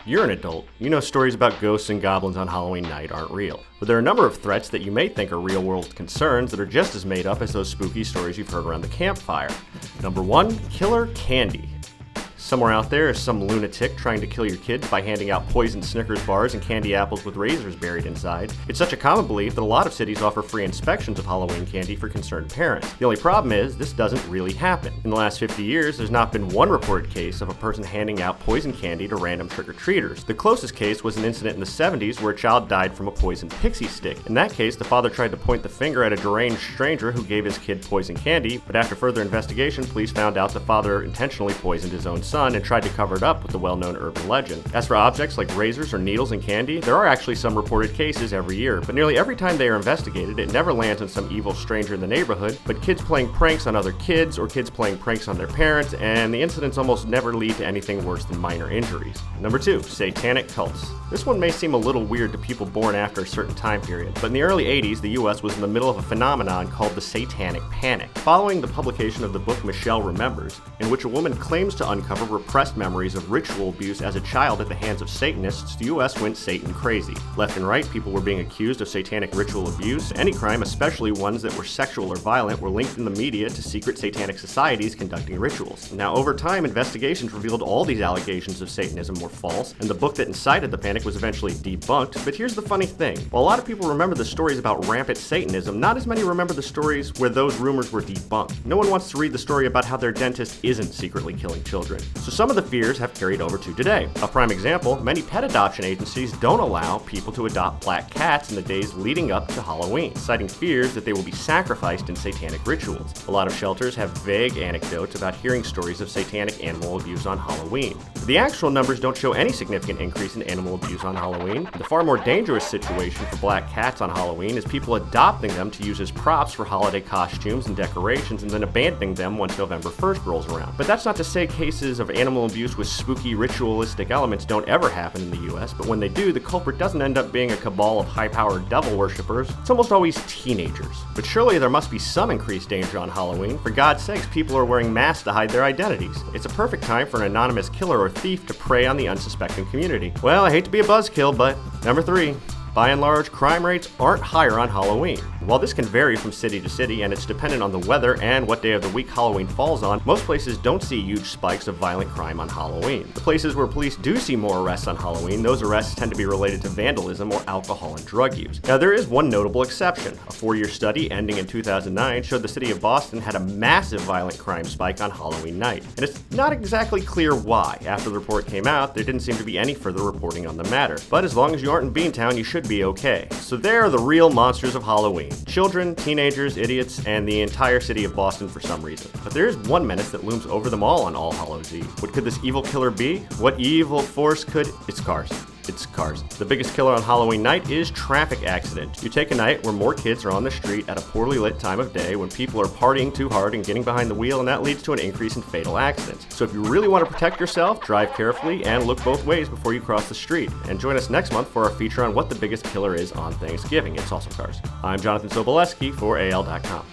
You're an adult. You know stories about ghosts and goblins on Halloween night aren't real. But there are a number of threats that you may think are real-world concerns that are just as made up as those spooky stories you've heard around the campfire. Number 1, killer candy. Somewhere out there is some lunatic trying to kill your kids by handing out poisoned Snickers bars and candy apples with razors buried inside. It's such a common belief that a lot of cities offer free inspections of Halloween candy for concerned parents. The only problem is, this doesn't really happen. In the last 50 years, there's not been one reported case of a person handing out poison candy to random trick-or-treaters. The closest case was an incident in the 70s where a child died from a poisoned pixie stick. In that case, the father tried to point the finger at a deranged stranger who gave his kid poison candy, but after further investigation, police found out the father intentionally poisoned his own son and tried to cover it up with the well-known urban legend. As for objects like razors or needles and candy, there are actually some reported cases every year, but nearly every time they are investigated, it never lands on some evil stranger in the neighborhood, but kids playing pranks on other kids or kids playing pranks on their parents, and the incidents almost never lead to anything worse than minor injuries. Number 2, satanic cults. This one may seem a little weird to people born after a certain time period, but in the early 80s, the US was in the middle of a phenomenon called the Satanic Panic. Following the publication of the book Michelle Remembers, in which a woman claims to uncover repressed memories of ritual abuse as a child at the hands of Satanists, the US went Satan crazy. Left and right, people were being accused of satanic ritual abuse. Any crime, especially ones that were sexual or violent, were linked in the media to secret satanic societies conducting rituals. Now, over time, investigations revealed all these allegations of Satanism were false, and the book that incited the panic was eventually debunked. But here's the funny thing. While a lot of people remember the stories about rampant Satanism, not as many remember the stories where those rumors were debunked. No one wants to read the story about how their dentist isn't secretly killing children. So some of the fears have carried over to today. A prime example, many pet adoption agencies don't allow people to adopt black cats in the days leading up to Halloween, citing fears that they will be sacrificed in satanic rituals. A lot of shelters have vague anecdotes about hearing stories of satanic animal abuse on Halloween. The actual numbers don't show any significant increase in animal abuse on Halloween. The far more dangerous situation for black cats on Halloween is people adopting them to use as props for holiday costumes and decorations and then abandoning them once November 1st rolls around. But that's not to say cases of animal abuse with spooky ritualistic elements don't ever happen in the US, but when they do, the culprit doesn't end up being a cabal of high-powered devil worshippers. It's almost always teenagers. But surely there must be some increased danger on Halloween. For God's sakes, people are wearing masks to hide their identities. It's a perfect time for an anonymous killer or thief to prey on the unsuspecting community. Well, I hate to be a buzzkill, but number 3. By and large, crime rates aren't higher on Halloween. While this can vary from city to city and it's dependent on the weather and what day of the week Halloween falls on, most places don't see huge spikes of violent crime on Halloween. The places where police do see more arrests on Halloween, those arrests tend to be related to vandalism or alcohol and drug use. Now, there is one notable exception. A 4-year study ending in 2009 showed the city of Boston had a massive violent crime spike on Halloween night. And it's not exactly clear why. After the report came out, there didn't seem to be any further reporting on the matter. But as long as you aren't in Beantown, you should be okay. So there are the real monsters of Halloween. Children, teenagers, idiots, and the entire city of Boston for some reason. But there is one menace that looms over them all on All Hallows Eve. What could this evil killer be? What evil force could... It's cars. It's cars. The biggest killer on Halloween night is traffic accidents. You take a night where more kids are on the street at a poorly lit time of day when people are partying too hard and getting behind the wheel, and that leads to an increase in fatal accidents. So if you really want to protect yourself, drive carefully and look both ways before you cross the street. And join us next month for our feature on what the biggest killer is on Thanksgiving. It's also cars. I'm Jonathan Soboleski for AL.com.